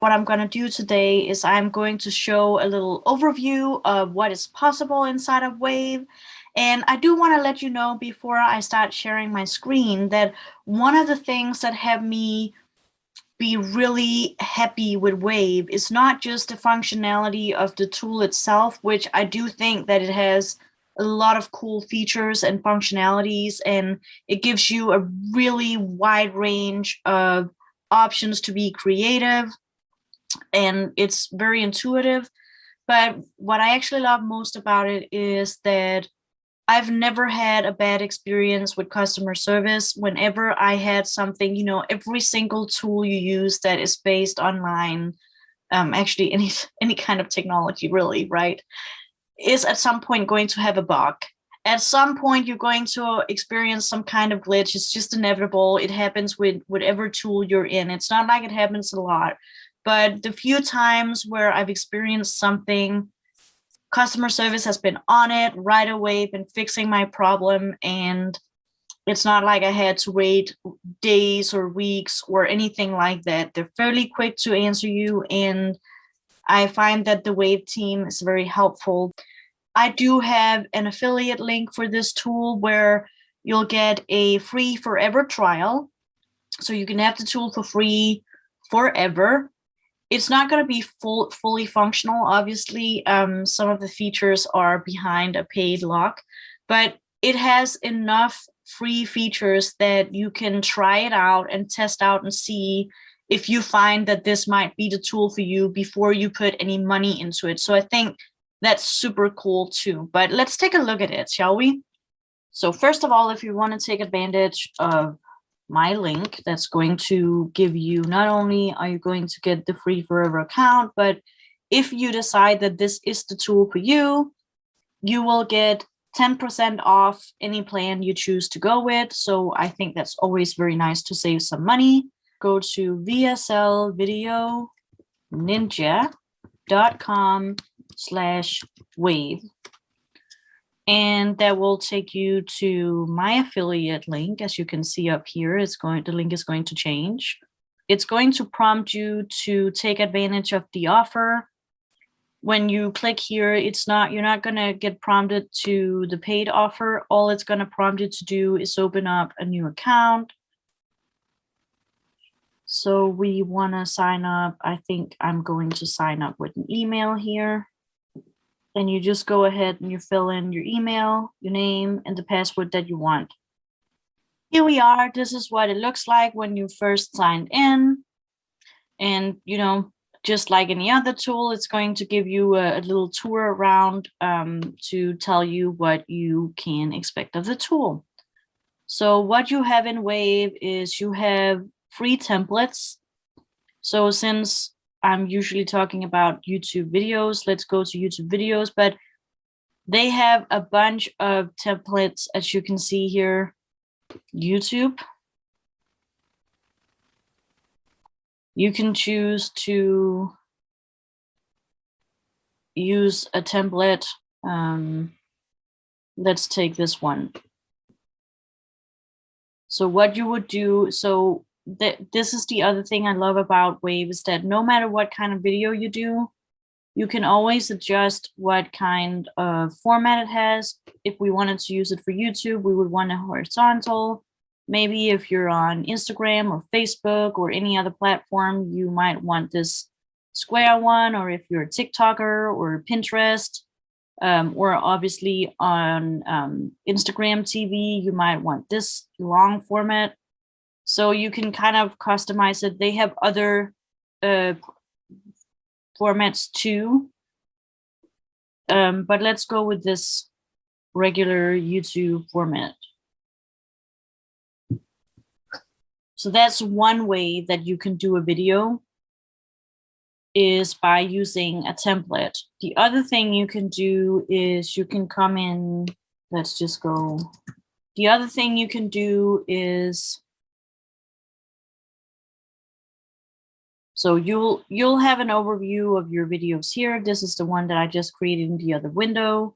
What I'm going to do today is I'm going to show a little overview of what is possible inside of Wave. And I do want to let you know before I start sharing my screen that one of the things that have me be really happy with Wave is not just the functionality of the tool itself, which I do think that it has a lot of cool features and functionalities, and it gives you a really wide range of options to be creative, and it's very intuitive. But what I actually love most about it is that I've never had a bad experience with customer service. Whenever I had something, every single tool you use that is based online, actually any kind of technology really, right, is at some point going to have a bug. At some point, you're going to experience some kind of glitch. It's just inevitable. It happens with whatever tool you're in. It's not like it happens a lot. But the few times where I've experienced something, customer service has been on it right away, been fixing my problem, and it's not like I had to wait days or weeks or anything like that. They're fairly quick to answer you, and I find that the Wave team is very helpful. I do have an affiliate link for this tool where you'll get a free forever trial. So you can have the tool for free forever. It's not going to be fully functional, obviously. Some of the features are behind a paid lock, but it has enough free features that you can try it out and test out and see if you find that this might be the tool for you before you put any money into it. So I think that's super cool too. But let's take a look at it, shall we? So first of all, if you want to take advantage of my link, that's going to give you, not only are you going to get the free forever account, but if you decide that this is the tool for you, you will get 10% off any plan you choose to go with. So I think that's always very nice to save some money. Go to VSL videoninja.com/wave. And that will take you to my affiliate link. As you can see up here, the link is going to change. It's going to prompt you to take advantage of the offer. When you click here, you're not going to get prompted to the paid offer. All it's going to prompt you to do is open up a new account. So we want to sign up. I think I'm going to sign up with an email here. And you just go ahead and you fill in your email, your name, and the password that you want. Here we are. This is what it looks like when you first signed in. And, just like any other tool, it's going to give you a little tour around to tell you what you can expect of the tool. So what you have in Wave is you have free templates. So since I'm usually talking about YouTube videos, let's go to YouTube videos, but they have a bunch of templates, as you can see here. YouTube. You can choose to use a template. Let's take this one. So what you would do, this is the other thing I love about Wave, is that no matter what kind of video you do, you can always adjust what kind of format it has. If we wanted to use it for YouTube, we would want a horizontal. Maybe if you're on Instagram or Facebook or any other platform, you might want this square one, or if you're a TikToker or Pinterest, or obviously on Instagram TV, you might want this long format. So you can kind of customize it. They have other formats too. But let's go with this regular YouTube format. So that's one way that you can do a video, is by using a template. The other thing you can do is you can come in, let's just go. The other thing you can do is, so you'll have an overview of your videos here. This is the one that I just created in the other window.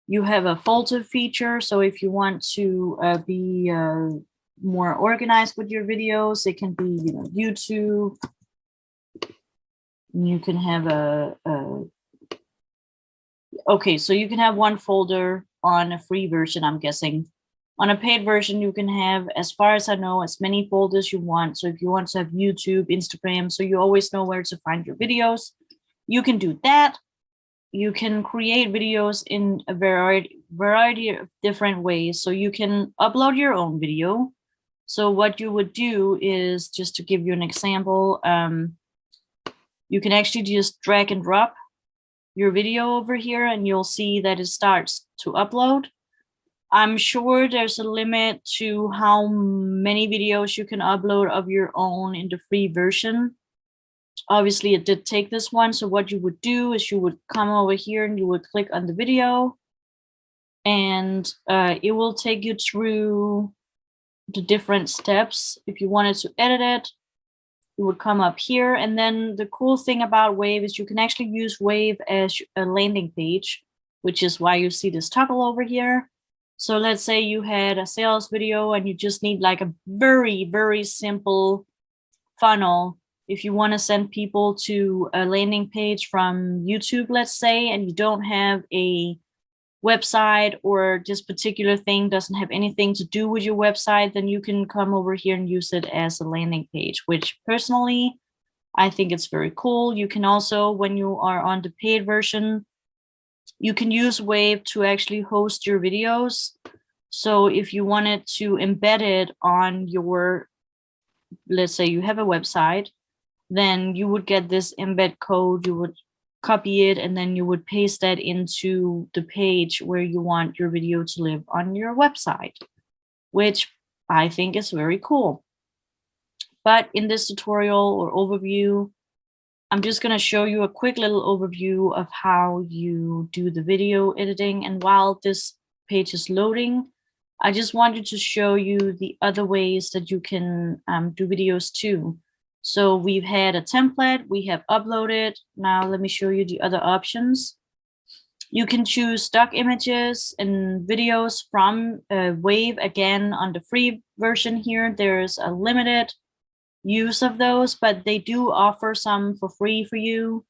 You have a folder feature. So if you want to be more organized with your videos, it can be, YouTube, You can have okay, so you can have one folder on a free version, I'm guessing. On a paid version, you can have, as far as I know, as many folders you want. So if you want to have YouTube, Instagram, so you always know where to find your videos, you can do that. You can create videos in a variety of different ways. So you can upload your own video. So what you would do is, just to give you an example, you can actually just drag and drop your video over here and you'll see that it starts to upload. I'm sure there's a limit to how many videos you can upload of your own in the free version. Obviously, it did take this one. So what you would do is you would come over here and you would click on the video, and it will take you through the different steps. If you wanted to edit it, you would come up here. And then the cool thing about Wave is you can actually use Wave as a landing page, which is why you see this toggle over here. So let's say you had a sales video and you just need like a very, very simple funnel. If you want to send people to a landing page from YouTube, let's say, and you don't have a website, or this particular thing doesn't have anything to do with your website, then you can come over here and use it as a landing page, which personally, I think it's very cool. You can also, when you are on the paid version, you can use Wave to actually host your videos. So if you wanted to embed it on your, let's say you have a website, then you would get this embed code, you would copy it, and then you would paste that into the page where you want your video to live on your website, which I think is very cool. But in this tutorial or overview, I'm just going to show you a quick little overview of how you do the video editing. And while this page is loading, I just wanted to show you the other ways that you can do videos too. So we've had a template, we have uploaded. Now let me show you the other options. You can choose stock images and videos from Wave. Again, on the free version here, there's a limited use of those, but they do offer some for free for you.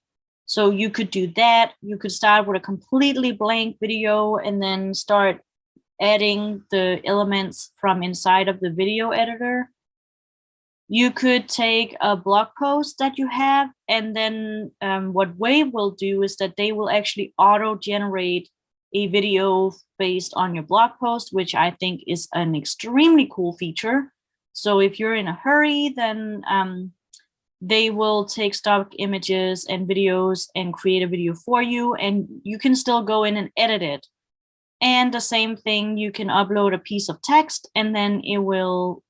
So you could do that. You could start with a completely blank video and then start adding the elements from inside of the video editor. You could take a blog post that you have, and then what Wave will do is that they will actually auto-generate a video based on your blog post, which I think is an extremely cool feature. So if you're in a hurry, then they will take stock images and videos and create a video for you, and you can still go in and edit it. And the same thing, you can upload a piece of text and then it will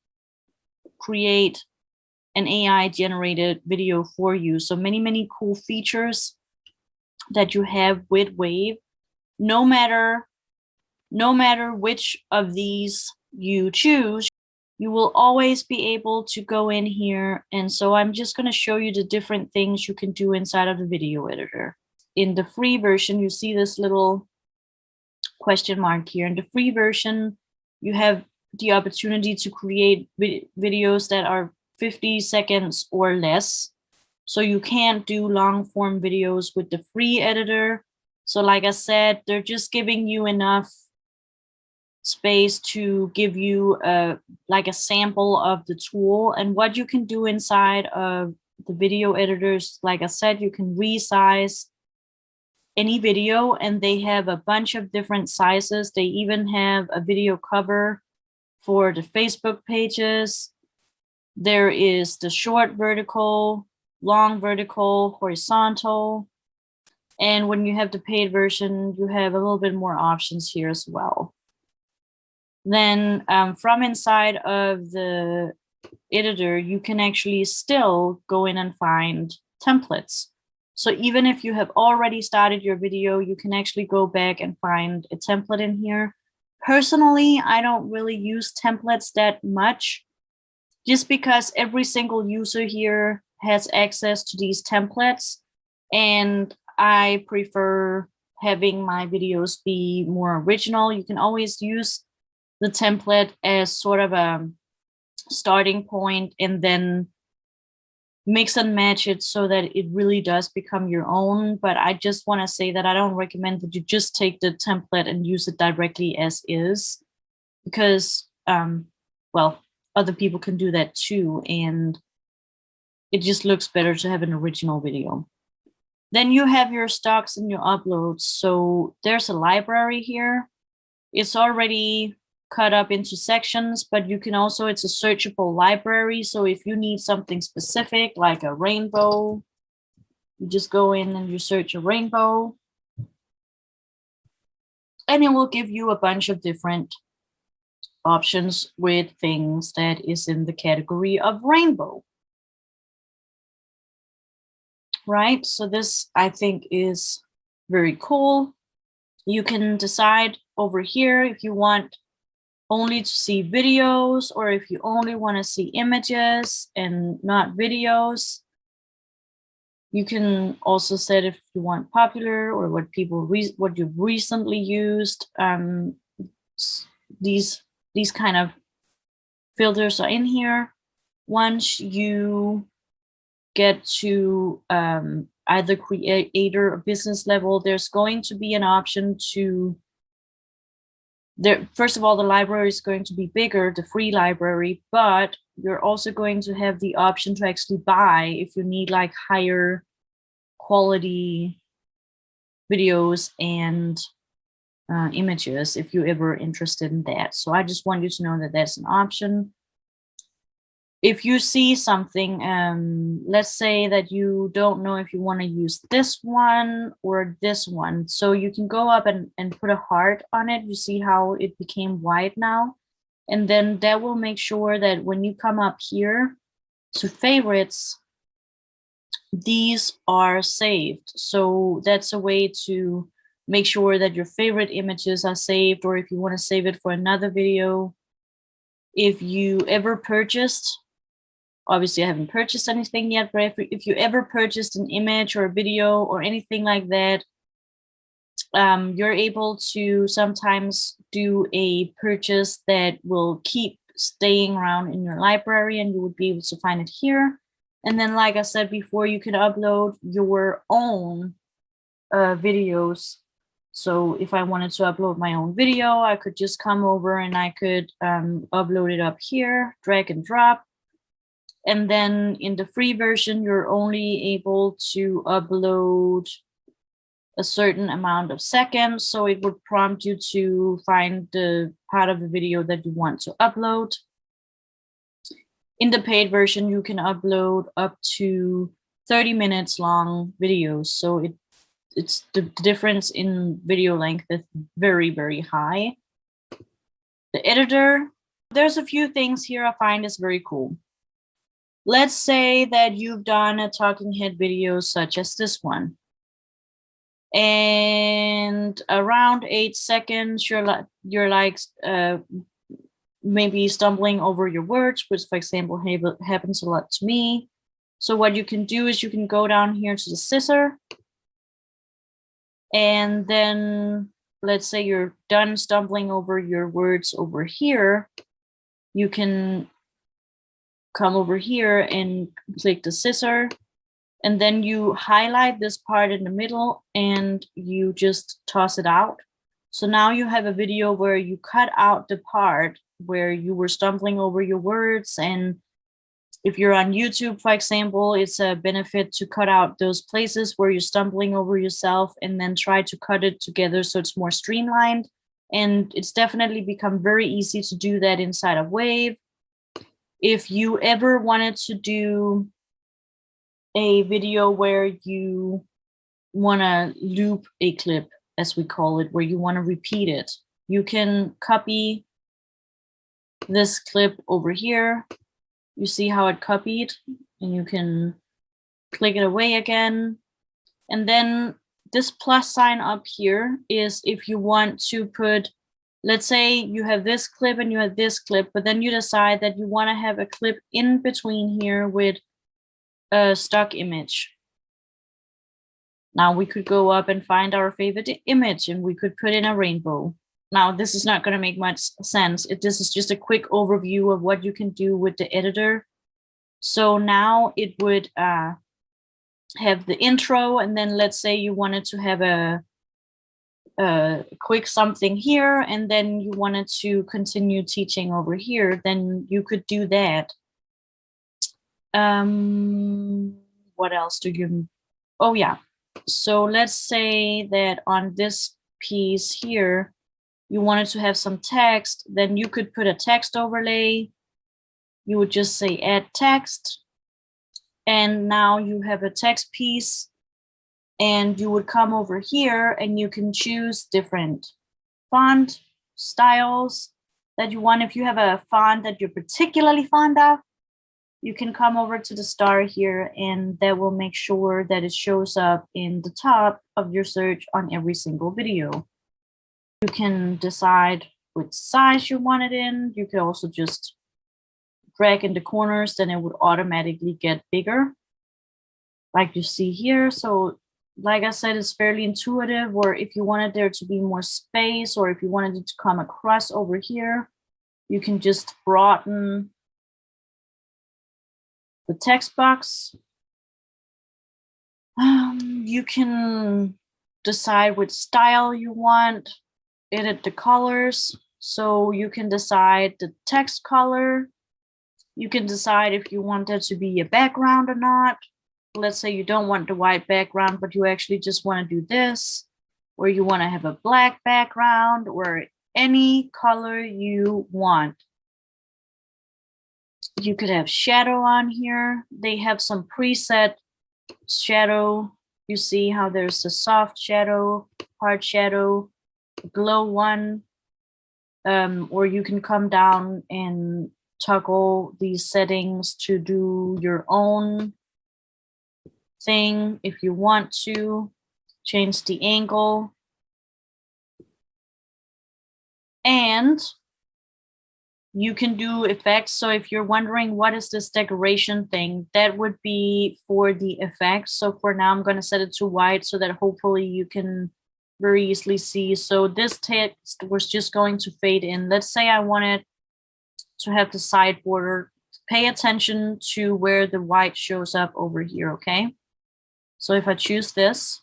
create an AI generated video for you. So many, many cool features that you have with Wave. No matter which of these you choose, you will always be able to go in here. And so I'm just going to show you the different things you can do inside of the video editor. In the free version, you see this little question mark here. In the free version, you have the opportunity to create videos that are 50 seconds or less. So you can't do long form videos with the free editor. So like I said, they're just giving you enough space to give you like a sample of the tool. And what you can do inside of the video editors, like I said, you can resize any video, and they have a bunch of different sizes. They even have a video cover for the Facebook pages. There is the short vertical, long vertical, horizontal. And when you have the paid version, you have a little bit more options here as well. Then from inside of the editor, you can actually still go in and find templates. So even if you have already started your video, you can actually go back and find a template in here. Personally, I don't really use templates that much, just because every single user here has access to these templates, and I prefer having my videos be more original. You can always use the template as sort of a starting point, and then mix and match it so that it really does become your own. But I just want to say that I don't recommend that you just take the template and use it directly as is, because, well, other people can do that too, and it just looks better to have an original video. Then you have your stocks and your uploads. So there's a library here. It's already cut up into sections, but you can also, it's a searchable library. So if you need something specific, like a rainbow, you just go in and you search a rainbow, and it will give you a bunch of different options with things that is in the category of rainbow. Right? So this, I think, is very cool. You can decide over here if you want only to see videos, or if you only want to see images and not videos. You can also set if you want popular, or what people what you've recently used. These kind of filters are in here. Once you get to either creator or business level, there's going to be an option to, first of all, the library is going to be bigger, the free library, but you're also going to have the option to actually buy if you need like higher quality videos and images, if you're ever interested in that. So I just want you to know that that's an option. If you see something, let's say that you don't know if you want to use this one or this one. So you can go up and put a heart on it. You see how it became white now? And then that will make sure that when you come up here to favorites, these are saved. So that's a way to make sure that your favorite images are saved, or if you want to save it for another video. If you ever purchased, obviously I haven't purchased anything yet, but if you ever purchased an image or a video or anything like that, you're able to sometimes do a purchase that will keep staying around in your library, and you would be able to find it here. And then, like I said before, you can upload your own videos. So if I wanted to upload my own video, I could just come over and I could upload it up here, drag and drop. And then in the free version, you're only able to upload a certain amount of seconds. So it would prompt you to find the part of the video that you want to upload. In the paid version, you can upload up to 30 minutes long videos. So it's the difference in video length is very, very high. The editor, there's a few things here I find is very cool. Let's say that you've done a talking head video such as this one. And around 8 seconds, you're like maybe stumbling over your words, which, for example, happens a lot to me. So what you can do is you can go down here to the scissor, and then let's say you're done stumbling over your words over here, you can come over here and click the scissor, and then you highlight this part in the middle and you just toss it out. So now you have a video where you cut out the part where you were stumbling over your words. And if you're on YouTube, for example, it's a benefit to cut out those places where you're stumbling over yourself and then try to cut it together so it's more streamlined. And it's definitely become very easy to do that inside of Wave. If you ever wanted to do a video where you want to loop a clip, as we call it, where you want to repeat it, you can copy this clip over here. You see how it copied, and you can click it away again. And then this plus sign up here is if you want to put, let's say you have this clip and you have this clip, but then you decide that you want to have a clip in between here with a stock image. Now we could go up and find our favorite image and we could put in a rainbow. Now this is not going to make much sense. This is just a quick overview of what you can do with the editor. So now it would have the intro, and then let's say you wanted to have a quick something here, and then you wanted to continue teaching over here, then you could do that. What else do you, oh yeah. So let's say that on this piece here, you wanted to have some text, then you could put a text overlay. You would just say add text. And now you have a text piece, and you would come over here and you can choose different font styles that you want. If you have a font that you're particularly fond of, you can come over to the star here, and that will make sure that it shows up in the top of your search on every single video. You can decide which size you want it in. You could also just drag in the corners, then it would automatically get bigger, like you see here. So like I said, it's fairly intuitive. Or if you wanted there to be more space, or if you wanted it to come across over here, you can just broaden the text box. You can decide which style you want, edit the colors. So you can decide the text color. You can decide if you want it to be a background or not. Let's say you don't want the white background, but you actually just want to do this, or you want to have a black background, or any color you want. You could have shadow on here. They have some preset shadow. You see how there's the soft shadow, hard shadow, glow one. Or you can come down and toggle these settings to do your own thing if you want to. Change the angle. And you can do effects. So if you're wondering what is this decoration thing, that would be for the effects. So for now, I'm going to set it to white so that hopefully you can very easily see. So this text was just going to fade in. Let's say I wanted to have the side border. Pay attention to where the white shows up over here, okay? So if I choose this,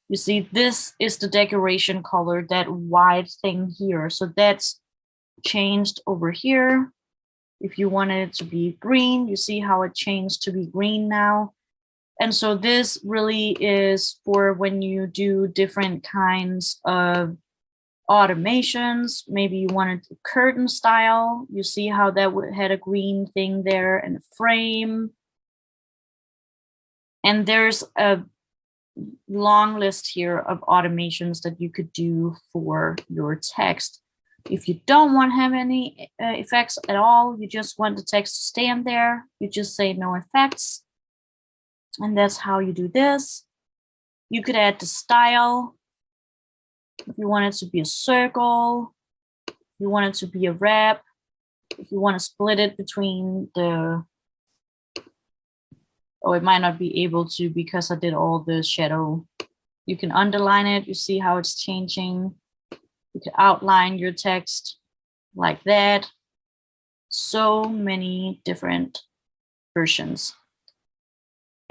you see this is the decoration color, that white thing here. So that's changed over here. If you wanted it to be green, you see how it changed to be green now. And so this really is for when you do different kinds of automations. Maybe you wanted a curtain style. You see how that had a green thing there and a frame. And there's a long list here of automations that you could do for your text. If you don't want to have any effects at all, you just want the text to stand there, you just say no effects. And that's how you do this. You could add the style. If you want it to be a circle, if you want it to be a wrap, if you want to split it between the, oh, it might not be able to because I did all the shadow. You can underline it. You see how it's changing. You can outline your text like that. So many different versions.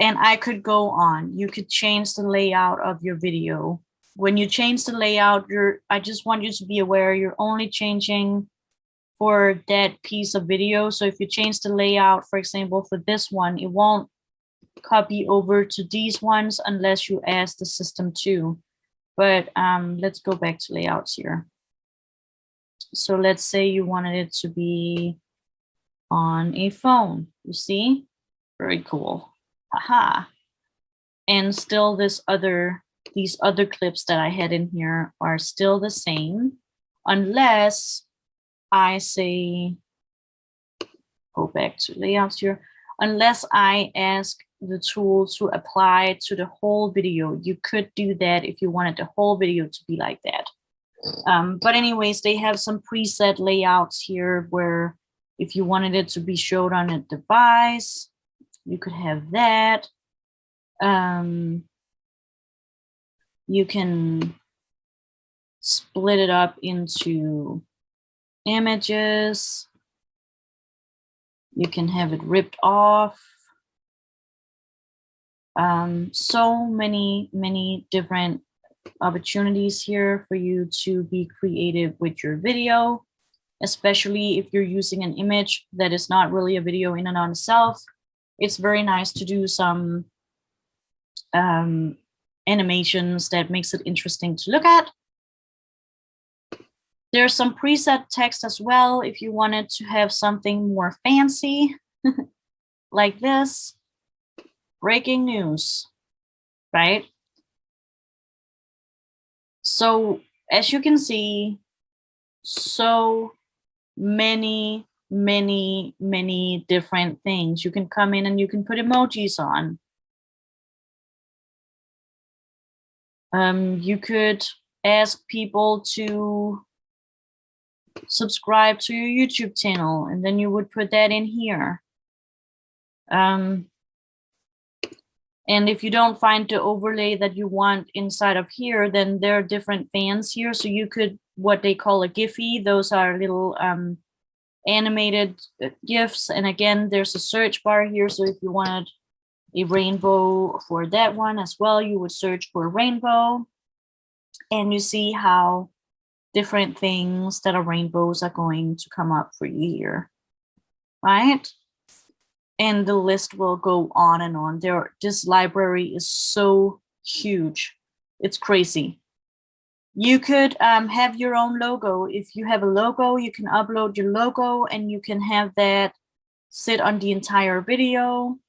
And I could go on. You could change the layout of your video. When you change the layout, I just want you to be aware you're only changing for that piece of video. So if you change the layout, for example, for this one, it won't copy over to these ones unless you ask the system to. But let's go back to layouts here. So let's say you wanted it to be on a phone. You see? Very cool. Haha. And still these other clips that I had in here are still the same, unless I say, go back to layouts here, unless I ask the tool to apply to the whole video. You could do that if you wanted the whole video to be like that. But anyways, they have some preset layouts here where if you wanted it to be showed on a device, you could have that. You can split it up into images. You can have it ripped off. So many different opportunities here for you to be creative with your video, especially if you're using an image that is not really a video in and on itself. It's very nice to do some animations that makes it interesting to look at. There's some preset text as well if you wanted to have something more fancy, like this. Breaking news, right? So as you can see, so many different things. You can come in and you can put emojis on. You could ask people to subscribe to your YouTube channel, and then you would put that in here. And if you don't find the overlay that you want inside of here, then there are different fans here. So you could, what they call a Giphy, those are little animated GIFs. And again, there's a search bar here. So if you wanted a rainbow for that one as well, you would search for rainbow. And you see how different things that are rainbows are going to come up for you here, right? And the list will go on and on. This library is so huge. It's crazy. You could have your own logo. If you have a logo, you can upload your logo and you can have that sit on the entire video.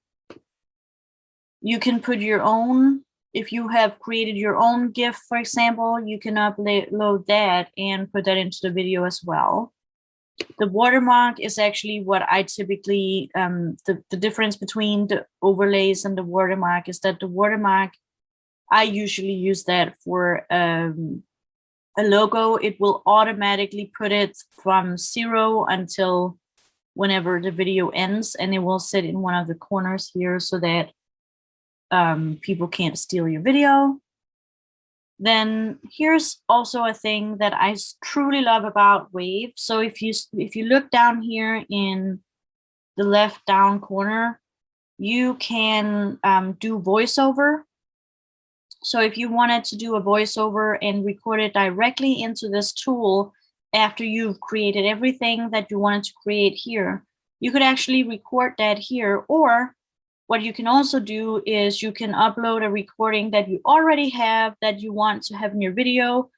You can put your own, if you have created your own GIF, for example, you can upload that and put that into the video as well. The watermark is actually what I typically, the difference between the overlays and the watermark is that the watermark, I usually use that for a logo. It will automatically put it from 0 until whenever the video ends, and it will sit in one of the corners here so that people can't steal your video. Then here's also a thing that I truly love about Wave. So if you look down here in the left down corner, you can do voiceover. So if you wanted to do a voiceover and record it directly into this tool after you've created everything that you wanted to create here, you could actually record that here. Or what you can also do is you can upload a recording that you already have that you want to have in your video.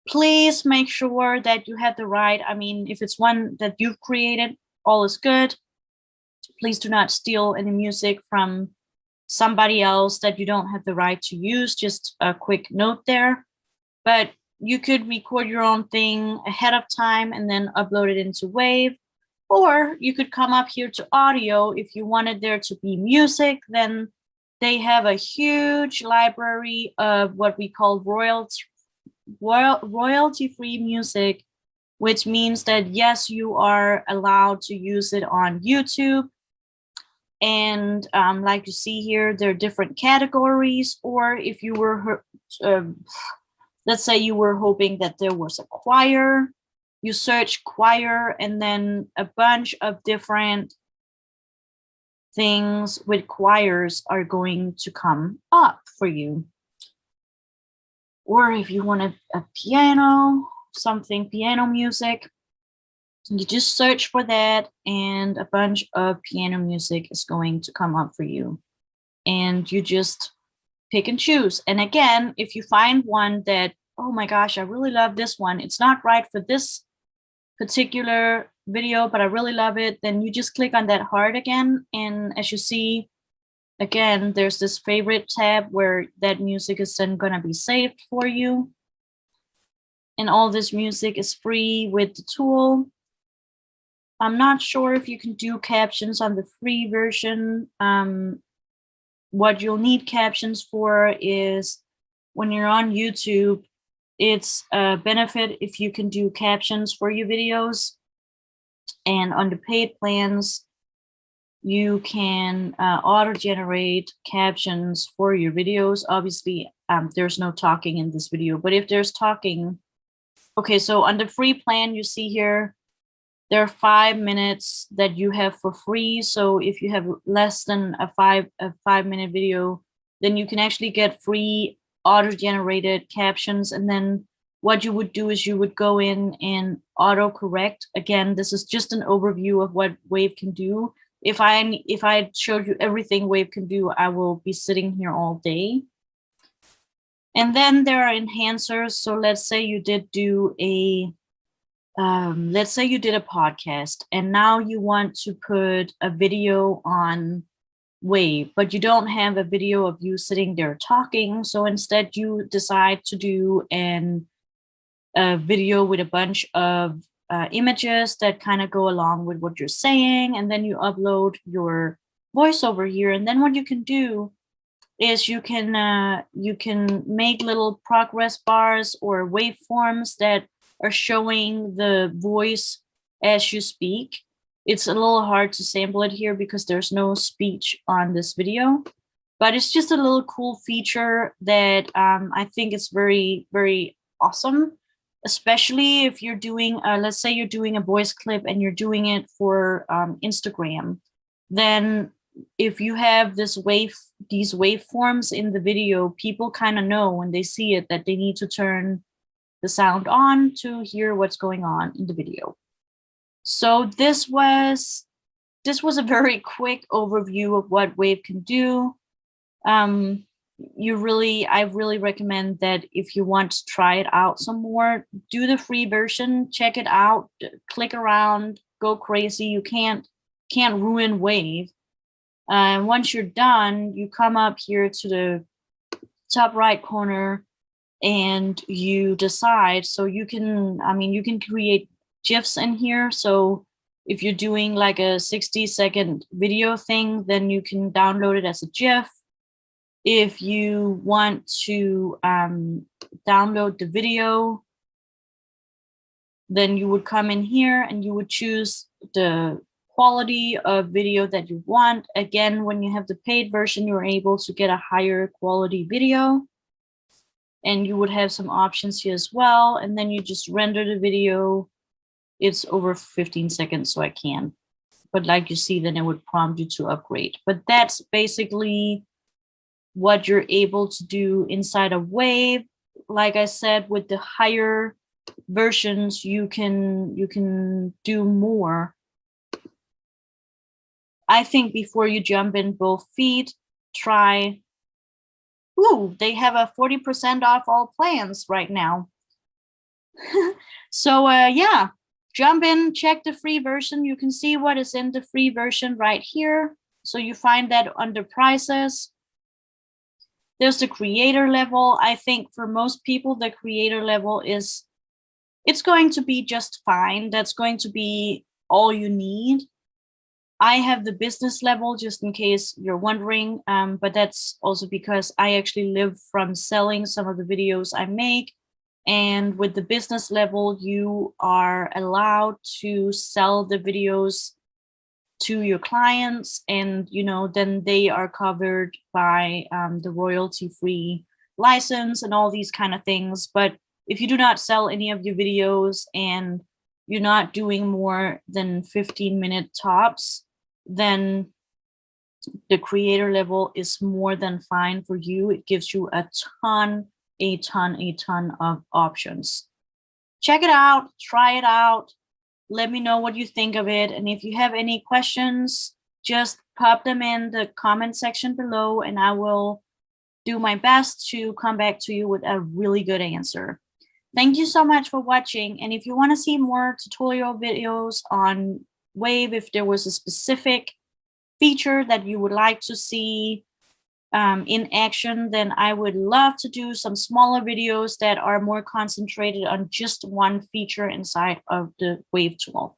Please make sure that you have the right, I mean, if it's one that you've created, all is good. Please do not steal any music from somebody else that you don't have the right to use. Just a quick note there. But you could record your own thing ahead of time and then upload it into Wave. Or you could come up here to audio. If you wanted there to be music, then they have a huge library of what we call royalty-free music, which means that yes, you are allowed to use it on YouTube. And like you see here, there are different categories. Or if you were, let's say you were hoping that there was a choir, you search choir, and then a bunch of different things with choirs are going to come up for you. Or if you want a piano, something piano music, you just search for that and a bunch of piano music is going to come up for you. And you just pick and choose. And again, if you find one that, oh my gosh, I really love this one, it's not right for this particular video, but I really love it, then you just click on that heart again. And as you see, again, there's this favorite tab where that music is then gonna be saved for you. And all this music is free with the tool. I'm not sure if you can do captions on the free version. What you'll need captions for is when you're on YouTube, it's a benefit if you can do captions for your videos. And on the paid plans, you can auto-generate captions for your videos. Obviously, there's no talking in this video, but if there's talking, okay, so on the free plan, you see here, There are 5 minutes that you have for free. So if you have less than a 5-minute video, then you can actually get free auto-generated captions. And then what you would do is you would go in and auto-correct. Again, this is just an overview of what Wave can do. If I showed you everything Wave can do, I will be sitting here all day. And then there are enhancers. So let's say you did do a let's say you did a podcast and now you want to put a video on Wave, but you don't have a video of you sitting there talking. So instead you decide to do a video with a bunch of images that kind of go along with what you're saying. And then you upload your voiceover here. And then what you can do is you can make little progress bars or waveforms that are showing the voice as you speak. It's a little hard to sample it here because there's no speech on this video, but it's just a little cool feature that I think is very, very awesome, especially if you're doing, let's say you're doing a voice clip and you're doing it for Instagram. Then if you have these waveforms in the video, people kind of know when they see it that they need to turn the sound on to hear what's going on in the video. So this was a very quick overview of what Wave can do. I really recommend that if you want to try it out some more, do the free version, check it out, click around, go crazy. You can't ruin Wave. And once you're done, you come up here to the top right corner and you decide. So you can create GIFs in here. So if you're doing like a 60-second video thing, then you can download it as a GIF. If you want to download the video, then you would come in here and you would choose the quality of video that you want. Again, when you have the paid version, you're able to get a higher quality video. And you would have some options here as well. And then you just render the video. It's over 15 seconds, so I can. But like you see, then it would prompt you to upgrade. But that's basically what you're able to do inside of Wave. Like I said, with the higher versions, you can do more. I think before you jump in both feet, try. Ooh, they have a 40% off all plans right now. So yeah, jump in, check the free version. You can see what is in the free version right here. So you find that under prices. There's the creator level. I think for most people, the creator level it's going to be just fine. That's going to be all you need. I have the business level, just in case you're wondering, but that's also because I actually live from selling some of the videos I make. And with the business level, you are allowed to sell the videos to your clients, and then they are covered by the royalty-free license and all these kind of things. But if you do not sell any of your videos and you're not doing more than 15-minute tops, then the creator level is more than fine for you. It gives you a ton of options. Check it out, try it out. Let me know what you think of it. And if you have any questions, just pop them in the comment section below and I will do my best to come back to you with a really good answer. Thank you so much for watching. And if you want to see more tutorial videos on Wave, if there was a specific feature that you would like to see in action, then I would love to do some smaller videos that are more concentrated on just one feature inside of the Wave tool.